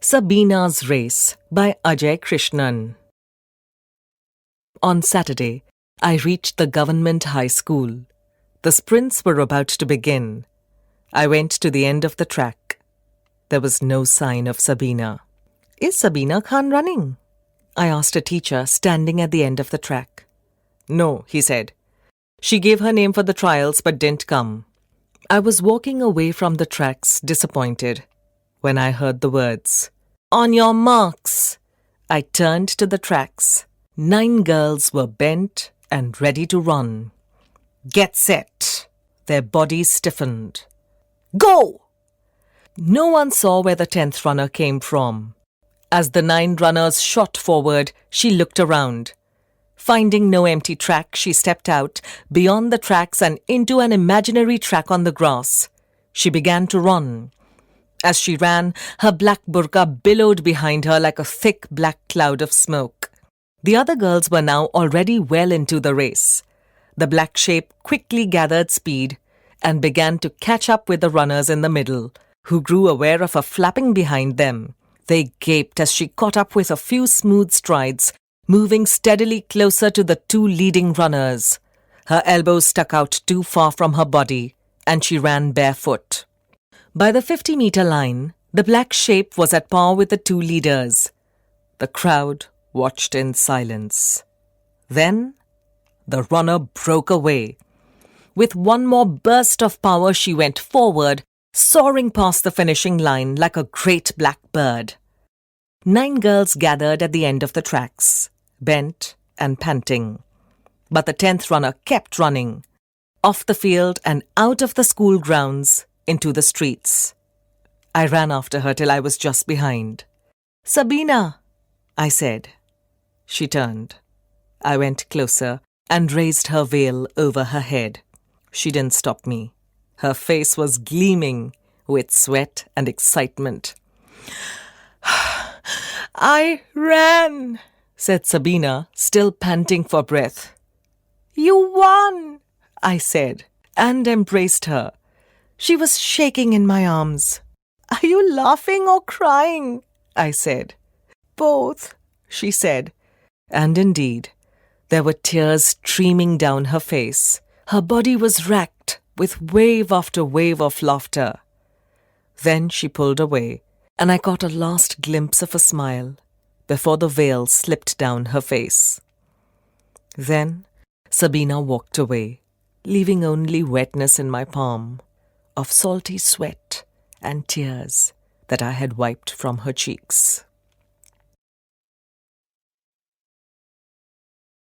Sabina's Race by Ajay Krishnan. On Saturday, I reached the government high school. The sprints were about to begin. I went to the end of the track. There was no sign of Sabina. "Is Sabina Khan running?" I asked a teacher standing at the end of the track. "No," he said. "She gave her name for the trials but didn't come." I was walking away from the tracks, disappointed, when I heard the words, "On your marks!" I turned to the tracks. 9 girls were bent and ready to run. "Get set!" Their bodies stiffened. "Go!" No one saw where the 10th runner came from. As the 9 runners shot forward, she looked around. Finding no empty track, she stepped out, beyond the tracks and into an imaginary track on the grass. She began to run. As she ran, her black burqa billowed behind her like a thick black cloud of smoke. The other girls were now already well into the race. The black shape quickly gathered speed and began to catch up with the runners in the middle, who grew aware of her flapping behind them. They gaped as she caught up with a few smooth strides, moving steadily closer to the 2 leading runners. Her elbows stuck out too far from her body, and she ran barefoot. By the 50-meter line, the black shape was at par with the 2 leaders. The crowd watched in silence. Then, the runner broke away. With one more burst of power, she went forward, soaring past the finishing line like a great black bird. 9 girls gathered at the end of the tracks, bent and panting. But the 10th runner kept running, off the field and out of the school grounds into the streets. I ran after her till I was just behind. "Sabina," I said. She turned. I went closer and raised her veil over her head. She didn't stop me. Her face was gleaming with sweat and excitement. "I ran," said Sabina, still panting for breath. "You won," I said, and embraced her. She was shaking in my arms. "Are you laughing or crying?" I said. "Both," she said. And indeed, there were tears streaming down her face. Her body was racked with wave after wave of laughter. Then she pulled away, and I caught a last glimpse of a smile before the veil slipped down her face. Then Sabina walked away, leaving only wetness in my palm, of salty sweat and tears that I had wiped from her cheeks.